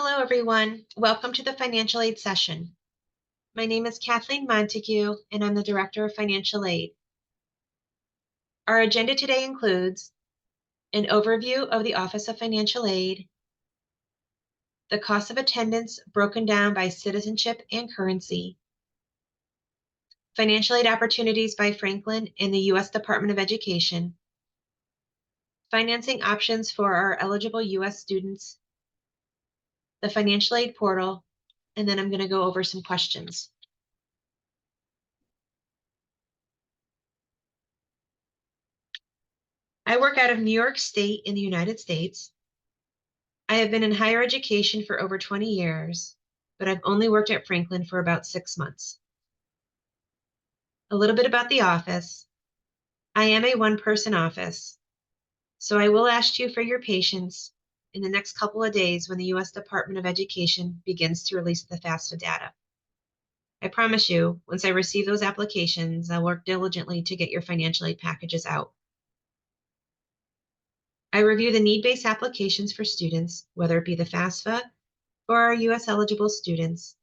Hello, everyone. Welcome to the financial aid session. My name is Kathleen Montague, and I'm the Director of Financial Aid. Our agenda today includes an overview of the Office of Financial Aid, the cost of attendance broken down by citizenship and currency, financial aid opportunities by Franklin and the U.S. Department of Education, financing options for our eligible U.S. students, the financial aid portal, and then I'm going to go over some questions. I work out of New York State in the United States. I have been in higher education for over 20 years, but I've only worked at Franklin for about 6 months. A little bit about the office. I am a one-person office, so I will ask you for your patience in the next couple of days when the U.S. Department of Education begins to release the FAFSA data. I promise you, once I receive those applications, I'll work diligently to get your financial aid packages out. I review the need-based applications for students, whether it be the FAFSA for our U.S. eligible students,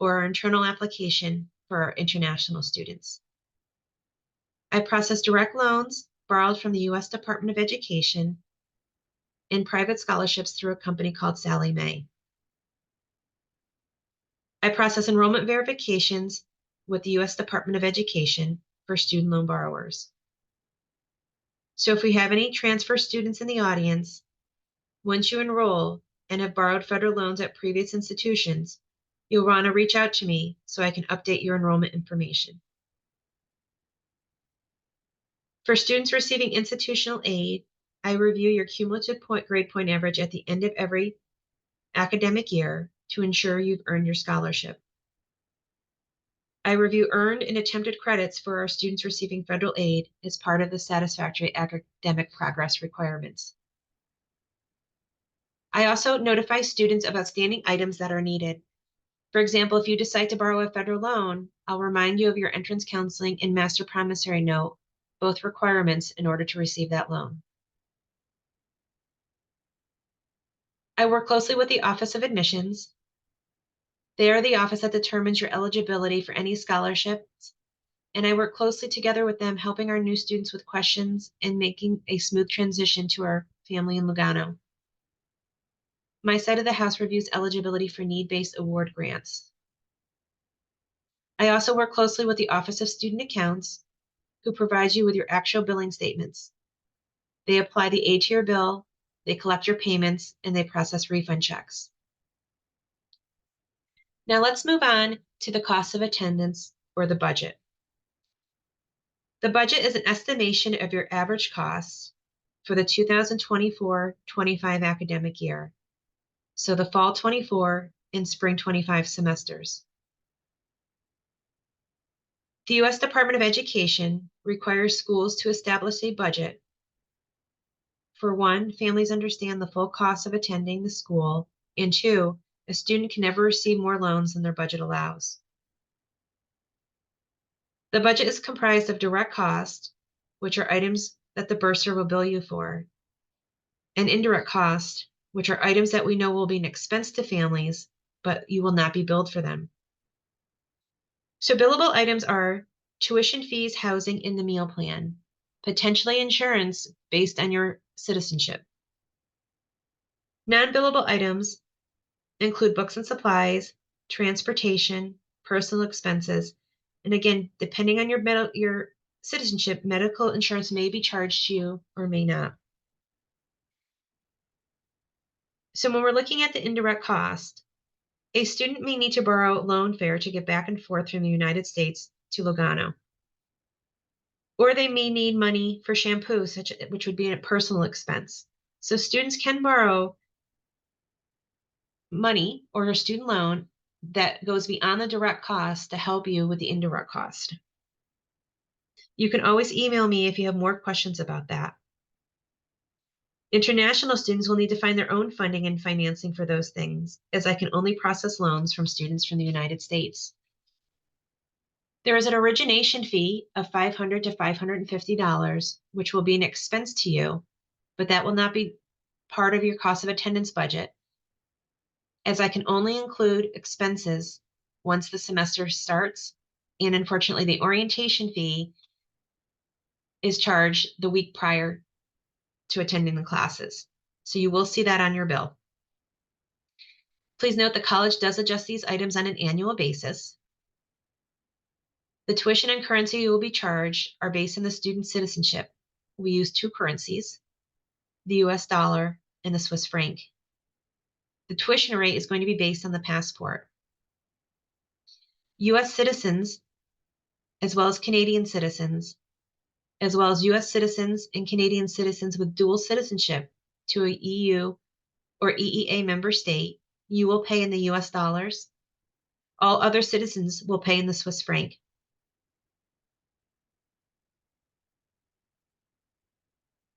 or our internal application for our international students. I process direct loans borrowed from the U.S. Department of Education and private scholarships through a company called Sallie Mae. I process enrollment verifications with the U.S. Department of Education for student loan borrowers. So if we have any transfer students in the audience, once you enroll and have borrowed federal loans at previous institutions, you'll want to reach out to me so I can update your enrollment information. For students receiving institutional aid, I review your cumulative grade point average at the end of every academic year to ensure you've earned your scholarship. I review earned and attempted credits for our students receiving federal aid as part of the satisfactory academic progress requirements. I also notify students of outstanding items that are needed. For example, if you decide to borrow a federal loan, I'll remind you of your entrance counseling and master promissory note, both requirements in order to receive that loan. I work closely with the Office of Admissions. They are the office that determines your eligibility for any scholarships, and I work closely together with them, helping our new students with questions and making a smooth transition to our family in Lugano. My side of the house reviews eligibility for need-based award grants. I also work closely with the Office of Student Accounts, who provides you with your actual billing statements. They apply the aid to your bill, they collect your payments, and they process refund checks. Now let's move on to the cost of attendance, or the budget. The budget is an estimation of your average costs for the 2024-25 academic year, so the fall 24 and spring 25 semesters. The U.S. Department of Education requires schools to establish a budget. For one, families understand the full cost of attending the school, and two, a student can never receive more loans than their budget allows. The budget is comprised of direct costs, which are items that the bursar will bill you for, and indirect costs, which are items that we know will be an expense to families, but you will not be billed for them. So billable items are tuition fees, housing, and the meal plan, potentially insurance based on your citizenship. Non-billable items include books and supplies, transportation, personal expenses, and again, depending on your citizenship, medical insurance may be charged to you or may not. So when we're looking at the indirect cost, a student may need to borrow loan fare to get back and forth from the United States to Lugano. Or they may need money for shampoo, which would be a personal expense. So students can borrow money or a student loan that goes beyond the direct cost to help you with the indirect cost. You can always email me if you have more questions about that. International students will need to find their own funding and financing for those things, as I can only process loans from students from the United States. There is an origination fee of $500 to $550, which will be an expense to you, but that will not be part of your cost of attendance budget. as I can only include expenses once the semester starts, and unfortunately, the orientation fee is charged the week prior to attending the classes. So you will see that on your bill. Please note the college does adjust these items on an annual basis. The tuition and currency you will be charged are based on the student's citizenship. We use two currencies, the US dollar and the Swiss franc. The tuition rate is going to be based on the passport. US citizens, as well as Canadian citizens, as well as US citizens and Canadian citizens with dual citizenship to a EU or EEA member state, you will pay in the US dollars. All other citizens will pay in the Swiss franc.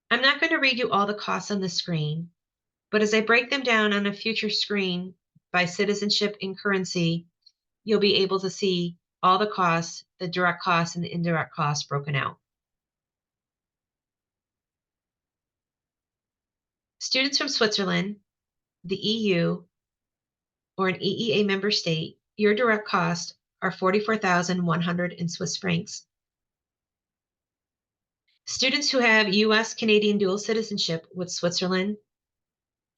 I'm not going to read you all the costs on the screen, but as I break them down on a future screen by citizenship and currency, you'll be able to see all the costs, the direct costs and the indirect costs broken out. Students from Switzerland, the EU, or an EEA member state, your direct costs are 44,100 in Swiss francs. Students who have US Canadian dual citizenship with Switzerland,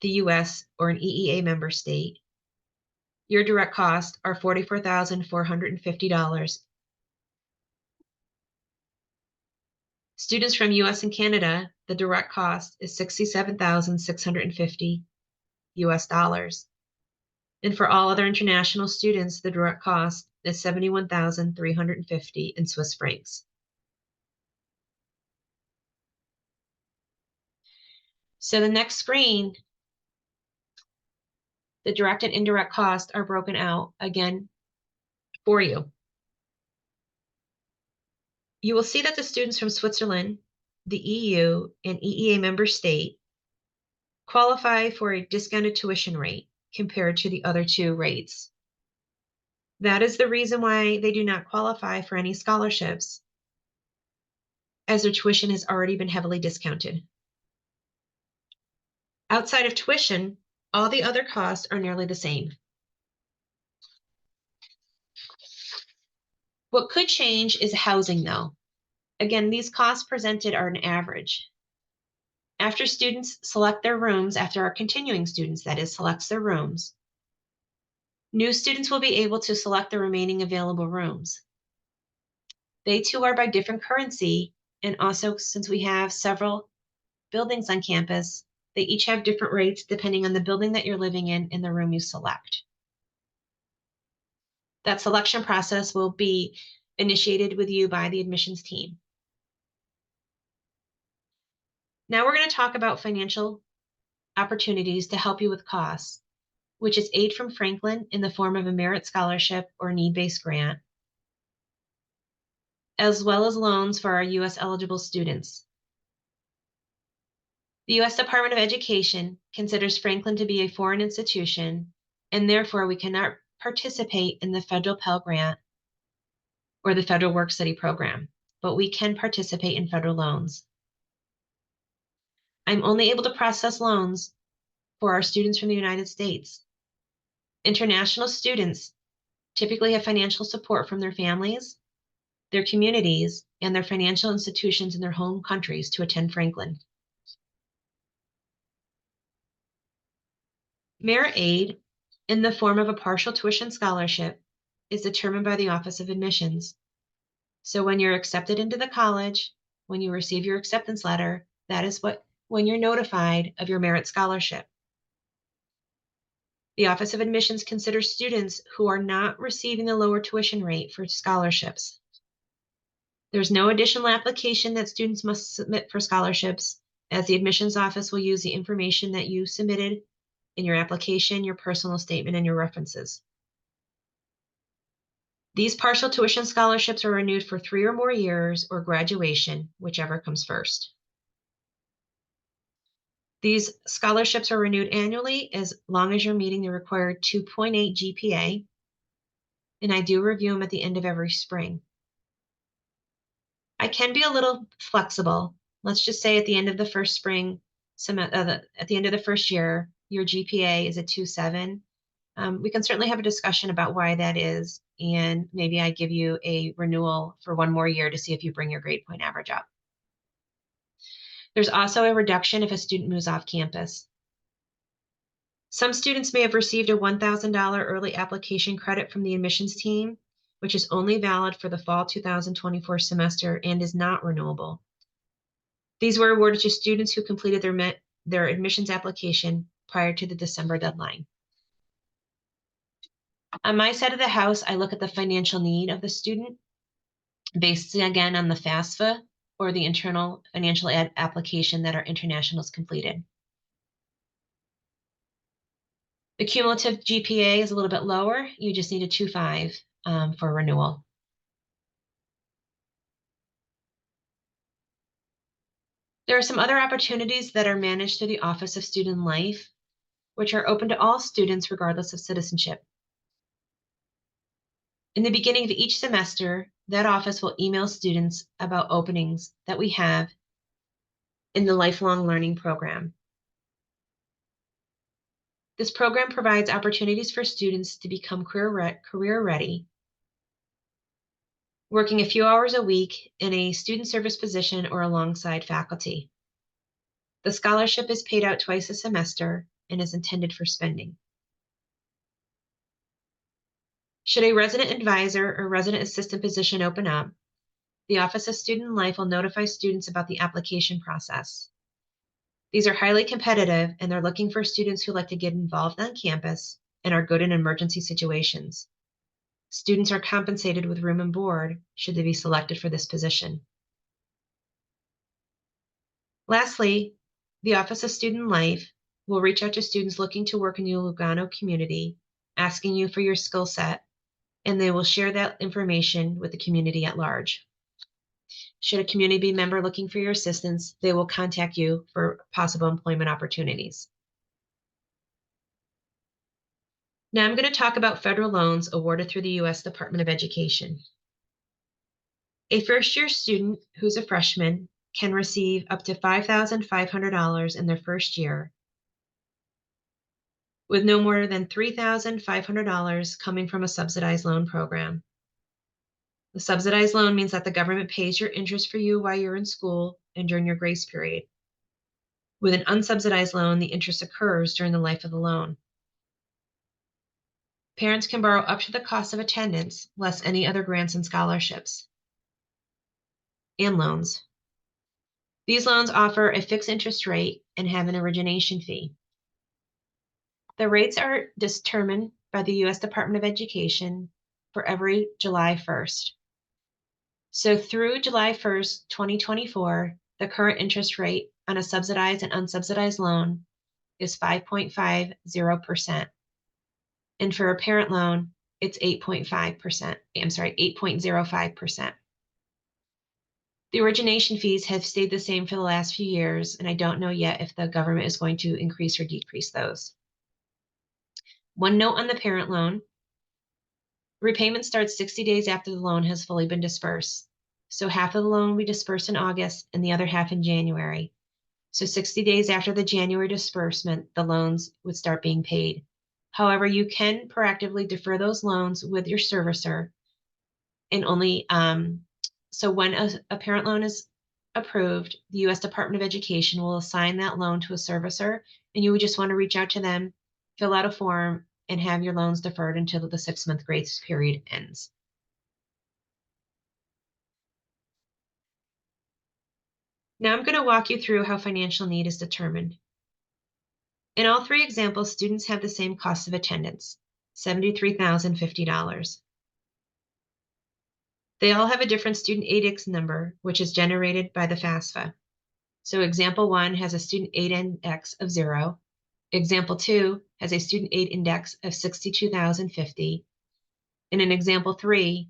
the US, or an EEA member state, your direct costs are $44,450. Students from US and Canada, the direct cost is $67,650 US dollars. And for all other international students, the direct cost is $71,350 in Swiss francs. So the next screen, the direct and indirect costs are broken out again for you. You will see that the students from Switzerland, the EU, and EEA member state qualify for a discounted tuition rate compared to the other two rates. That is the reason why they do not qualify for any scholarships, as their tuition has already been heavily discounted. Outside of tuition, all the other costs are nearly the same. What could change is housing, though. Again, these costs presented are an average. After students select their rooms, after our continuing students, that is, selects their rooms, new students will be able to select the remaining available rooms. They too are by different currency, and also since we have several buildings on campus, they each have different rates depending on the building that you're living in and the room you select. That selection process will be initiated with you by the admissions team. Now we're going to talk about financial opportunities to help you with costs, which is aid from Franklin in the form of a merit scholarship or need-based grant, as well as loans for our U.S. eligible students. The U.S. Department of Education considers Franklin to be a foreign institution, and therefore we cannot participate in the federal Pell Grant or the federal Work Study program, but we can participate in federal loans. I'm only able to process loans for our students from the United States. International students typically have financial support from their families, their communities, and their financial institutions in their home countries to attend Franklin. Merit aid in the form of a partial tuition scholarship is determined by the Office of Admissions. So when you're accepted into the college, when you receive your acceptance letter, that is when you're notified of your merit scholarship. The Office of Admissions considers students who are not receiving a lower tuition rate for scholarships. There's no additional application that students must submit for scholarships, as the admissions office will use the information that you submitted in your application, your personal statement, and your references. These partial tuition scholarships are renewed for 3 or more years or graduation, whichever comes first. These scholarships are renewed annually as long as you're meeting the required 2.8 GPA, and I do review them at the end of every spring. I can be a little flexible. Let's just say at the end of the first spring, at the end of the first year, your GPA is a 2.7. We can certainly have a discussion about why that is, and maybe I give you a renewal for one more year to see if you bring your grade point average up. There's also a reduction if a student moves off campus. Some students may have received a $1,000 early application credit from the admissions team, which is only valid for the fall 2024 semester and is not renewable. These were awarded to students who completed their admissions application prior to the December deadline. On my side of the house, I look at the financial need of the student based again on the FAFSA or the internal financial application that our internationals completed. The cumulative GPA is a little bit lower. You just need a 2.5 for renewal. There are some other opportunities that are managed through the Office of Student Life, which are open to all students regardless of citizenship. In the beginning of each semester, that office will email students about openings that we have in the lifelong learning program. This program provides opportunities for students to become career ready, working a few hours a week in a student service position or alongside faculty. The scholarship is paid out twice a semester and is intended for spending. Should a resident advisor or resident assistant position open up, the Office of Student Life will notify students about the application process. These are highly competitive, and they're looking for students who like to get involved on campus and are good in emergency situations. Students are compensated with room and board should they be selected for this position. Lastly, the Office of Student Life will reach out to students looking to work in the Lugano community, asking you for your skill set, and they will share that information with the community at large. Should a community member looking for your assistance, they will contact you for possible employment opportunities. Now I'm going to talk about federal loans awarded through the U.S. Department of Education. A first-year student who's a freshman can receive up to $5,500 in their first year, with no more than $3,500 coming from a subsidized loan program. The subsidized loan means that the government pays your interest for you while you're in school and during your grace period. With an unsubsidized loan, the interest occurs during the life of the loan. Parents can borrow up to the cost of attendance, less any other grants and scholarships, and loans. These loans offer a fixed interest rate and have an origination fee. The rates are determined by the U.S. Department of Education for every July 1st. So through July 1st, 2024, the current interest rate on a subsidized and unsubsidized loan is 5.50%. And for a parent loan, it's 8.05%. The origination fees have stayed the same for the last few years, and I don't know yet if the government is going to increase or decrease those. One note on the parent loan: repayment starts 60 days after the loan has fully been dispersed. So half of the loan will be dispersed in August and the other half in January. So 60 days after the January disbursement, the loans would start being paid. However, you can proactively defer those loans with your servicer, and only so when a parent loan is approved, the U.S. Department of Education will assign that loan to a servicer, and you would just want to reach out to them, fill out a form, and have your loans deferred until the 6-month grace period ends. Now I'm going to walk you through how financial need is determined. In all three examples, students have the same cost of attendance, $73,050. They all have a different student aid index number, which is generated by the FAFSA. So example 1 has a student aid index of 0. Example 2 has a student aid index of 62,050. And in example 3,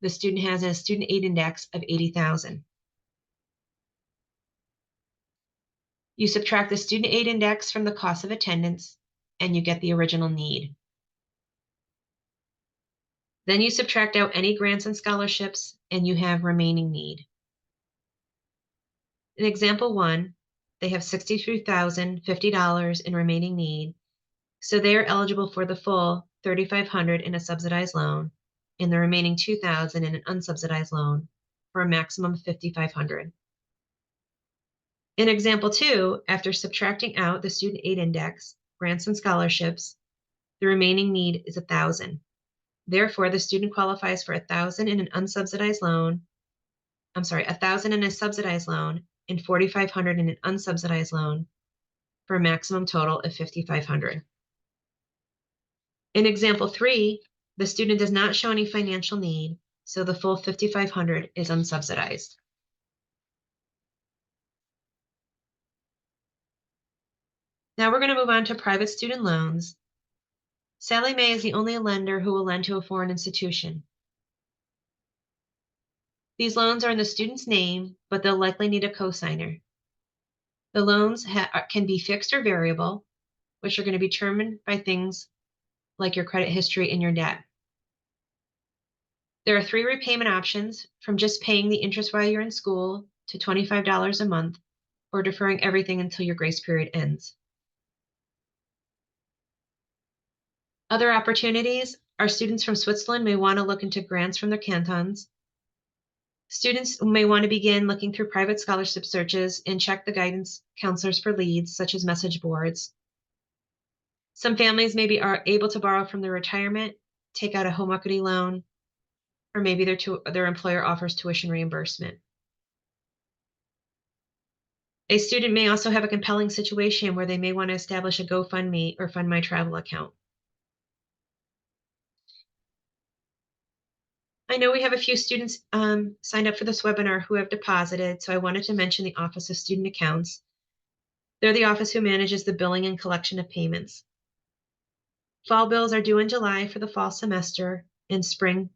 the student has a student aid index of 80,000. You subtract the student aid index from the cost of attendance, and you get the original need. Then you subtract out any grants and scholarships, and you have remaining need. In example 1, they have $63,050 in remaining need, So they are eligible for the full $3,500 in a subsidized loan and the remaining $2,000 in an unsubsidized loan for a maximum of $5,500. In example 2, after subtracting out the student aid index, grants and scholarships, the remaining need is $1,000. Therefore, the student qualifies for $1,000 in an unsubsidized loan. $1,000 in a subsidized loan and $4,500 in an unsubsidized loan for a maximum total of $5,500. In example 3, the student does not show any financial need, so the full $5,500 is unsubsidized. Now we're going to move on to private student loans. Sallie Mae is the only lender who will lend to a foreign institution. These loans are in the student's name, but they'll likely need a cosigner. The loans can be fixed or variable, which are going to be determined by things like your credit history and your debt. There are 3 repayment options, from just paying the interest while you're in school to $25 a month, or deferring everything until your grace period ends. Other opportunities are students from Switzerland may want to look into grants from their cantons. Students may want to begin looking through private scholarship searches and check the guidance counselors for leads, such as message boards. Some families maybe are able to borrow from their retirement, take out a home equity loan, or maybe their employer offers tuition reimbursement. A student may also have a compelling situation where they may want to establish a GoFundMe or Fund My Travel account. I know we have a few students signed up for this webinar who have deposited, so I wanted to mention the Office of Student Accounts. They're the office who manages the billing and collection of payments. Fall bills are due in July for the fall semester. In spring,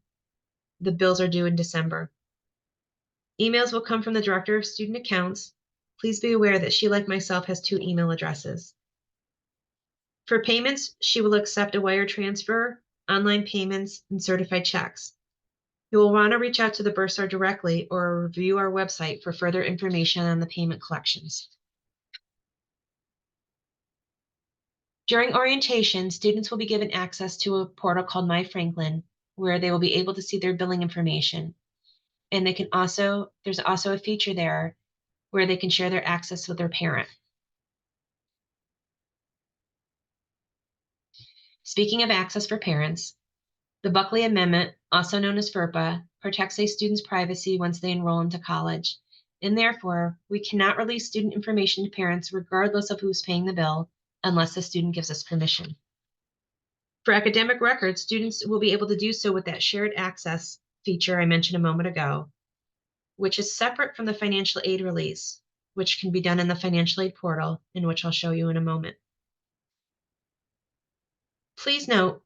the bills are due in December. Emails will come from the Director of Student Accounts. Please be aware that she, like myself, has 2 email addresses. For payments, she will accept a wire transfer, online payments, and certified checks. You will want to reach out to the bursar directly or review our website for further information on the payment collections. During orientation, students will be given access to a portal called My Franklin, where they will be able to see their billing information. And there's also a feature there where they can share their access with their parent. Speaking of access for parents, the Buckley Amendment, also known as FERPA, protects a student's privacy once they enroll into college, and therefore, we cannot release student information to parents regardless of who's paying the bill, unless the student gives us permission. For academic records, students will be able to do so with that shared access feature I mentioned a moment ago, which is separate from the financial aid release, which can be done in the financial aid portal, and which I'll show you in a moment. Please note,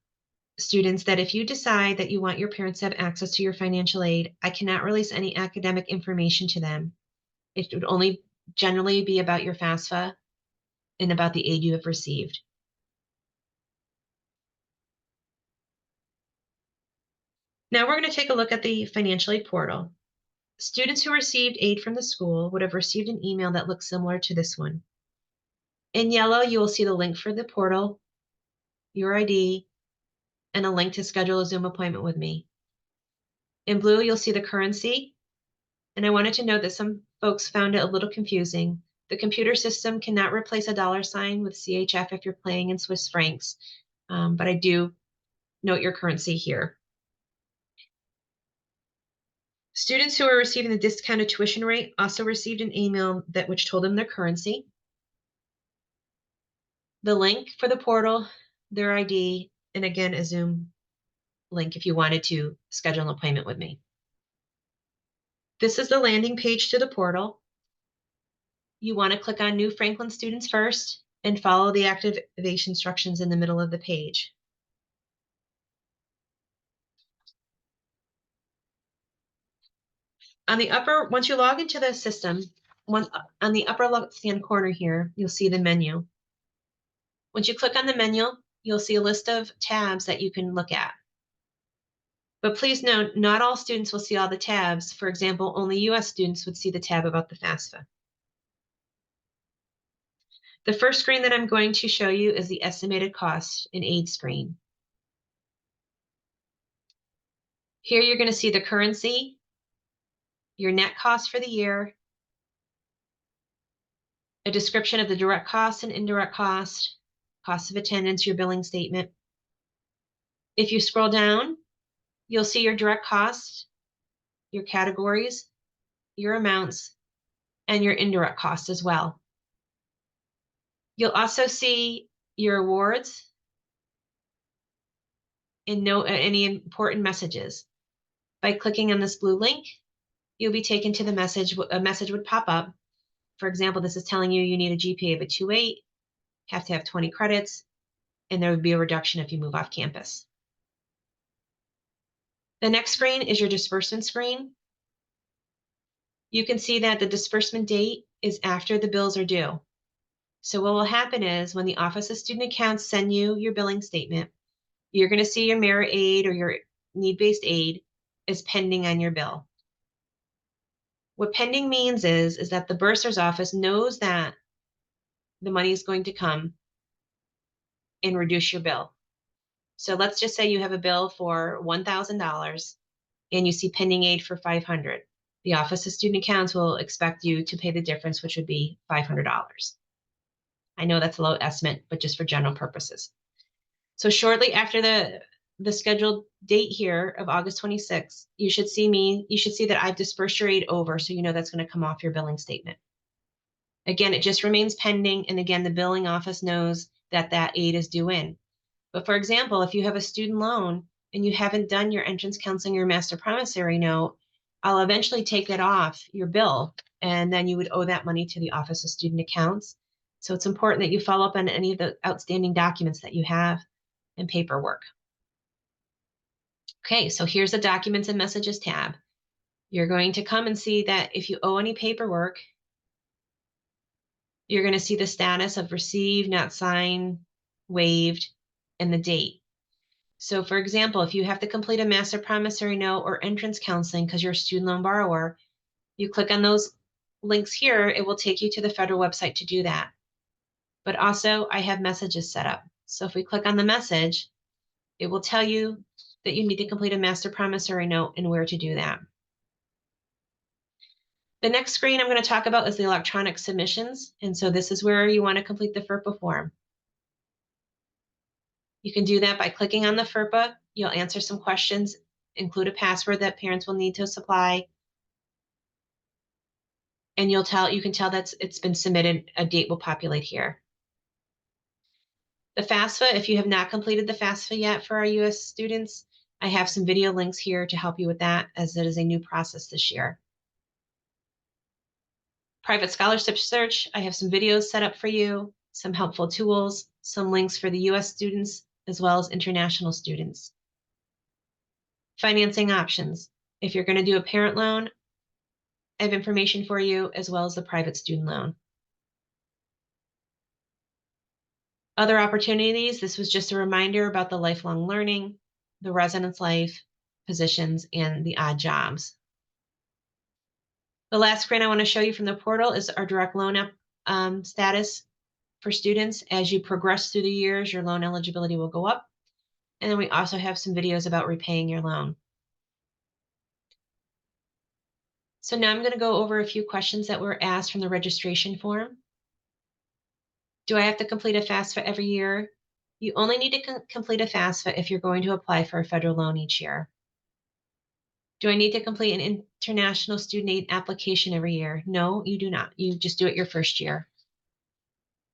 students, that if you decide that you want your parents to have access to your financial aid, I cannot release any academic information to them. It would only generally be about your FAFSA and about the aid you have received. Now we're going to take a look at the financial aid portal. Students who received aid from the school would have received an email that looks similar to this one. In yellow, you will see the link for the portal, your ID, and a link to schedule a Zoom appointment with me. In blue, you'll see the currency. And I wanted to note that some folks found it a little confusing. The computer system cannot replace a $ with CHF if you're playing in Swiss francs, but I do note your currency here. Students who are receiving the discounted tuition rate also received an email which told them their currency, the link for the portal, their ID, and again, a Zoom link if you wanted to schedule an appointment with me. This is the landing page to the portal. You want to click on New Franklin Students first and follow the activation instructions in the middle of the page. Once you log into the system, on the upper left-hand corner here, you'll see the menu. Once you click on the menu, you'll see a list of tabs that you can look at. But please note, not all students will see all the tabs. For example, only US students would see the tab about the FAFSA. The first screen that I'm going to show you is the estimated cost and aid screen. Here you're going to see the currency, your net cost for the year, a description of the direct cost and indirect cost of attendance, your billing statement. If you scroll down, you'll see your direct cost, your categories, your amounts, and your indirect cost as well. You'll also see your awards and note any important messages. By clicking on this blue link, you'll be taken to the message. A message would pop up. For example, this is telling you you need a GPA of a 2.8, have to have 20 credits, and there would be a reduction if you move off campus. The next screen is your disbursement screen. You can see that the disbursement date is after the bills are due. So what will happen is when the Office of Student Accounts send you your billing statement, you're going to see your merit aid or your need-based aid is pending on your bill. What pending means is that the bursar's office knows that the money is going to come and reduce your bill. So let's just say you have a bill for $1,000 and you see pending aid for $500. The Office of Student Accounts will expect you to pay the difference, which would be $500. I know that's a low estimate, but just for general purposes. So shortly after the scheduled date here of August 26th, you should see that I've dispersed your aid over, so you know that's going to come off your billing statement. Again, it just remains pending, and again, the billing office knows that that aid is due in. But for example, if you have a student loan and you haven't done your entrance counseling or master promissory note, I'll eventually take that off your bill, and then you would owe that money to the Office of Student Accounts. So it's important that you follow up on any of the outstanding documents that you have and paperwork. Okay, so here's the Documents and Messages tab. You're going to come and see that if you owe any paperwork, you're going to see the status of received, not signed, waived, and the date. So for example, if you have to complete a master promissory note or entrance counseling because you're a student loan borrower, you click on those links here, it will take you to the federal website to do that. But also I have messages set up. So if we click on the message, it will tell you that you need to complete a master promissory note and where to do that. The next screen I'm going to talk about is the electronic submissions. And so this is where you want to complete the FERPA form. You can do that by clicking on the FERPA. You'll answer some questions, include a password that parents will need to supply. And you can tell that it's been submitted, a date will populate here. The FAFSA, if you have not completed the FAFSA yet for our US students, I have some video links here to help you with that, as it is a new process this year. Private scholarship search, I have some videos set up for you, some helpful tools, some links for the US students, as well as international students. Financing options. If you're going to do a parent loan, I have information for you, as well as the private student loan. Other opportunities, this was just a reminder about the lifelong learning, the residence life, positions, and the odd jobs. The last screen I want to show you from the portal is our direct loan status for students. As you progress through the years, your loan eligibility will go up. And then we also have some videos about repaying your loan. So now I'm going to go over a few questions that were asked from the registration form. Do I have to complete a FAFSA every year? You only need to complete a FAFSA if you're going to apply for a federal loan each year. Do I need to complete an international student aid application every year? No, you do not. You just do it your first year.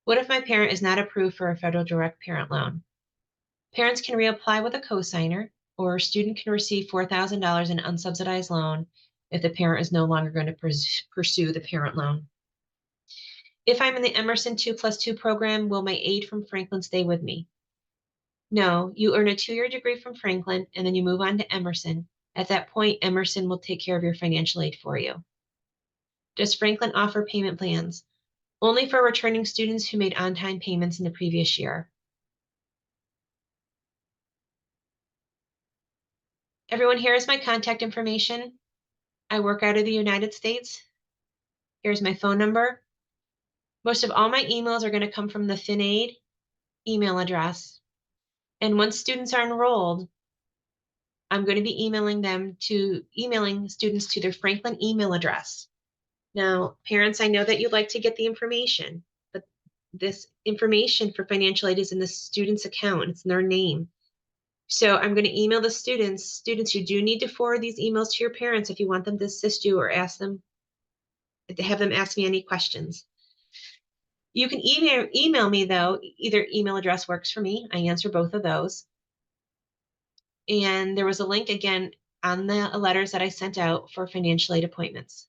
What if my parent is not approved for a federal direct parent loan? Parents can reapply with a cosigner, or a student can receive $4,000 in unsubsidized loan if the parent is no longer going to pursue the parent loan. If I'm in the Emerson 2+2 program, will my aid from Franklin stay with me? No, you earn a 2-year degree from Franklin and then you move on to Emerson. At that point, Emerson will take care of your financial aid for you. Does Franklin offer payment plans? Only for returning students who made on-time payments in the previous year. Everyone, here is my contact information. I work out of the United States. Here's my phone number. Most of all my emails are going to come from the FinAid email address. And once students are enrolled, I'm going to be emailing students to their Franklin email address. Now, parents, I know that you'd like to get the information, but this information for financial aid is in the student's account. It's in their name. So I'm going to email the students. Students, you do need to forward these emails to your parents if you want them to assist you or ask them, have them ask me any questions. You can email me though. Either email address works for me. I answer both of those. And there was a link again on the letters that I sent out for financial aid appointments.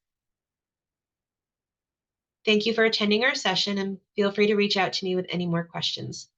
Thank you for attending our session and feel free to reach out to me with any more questions.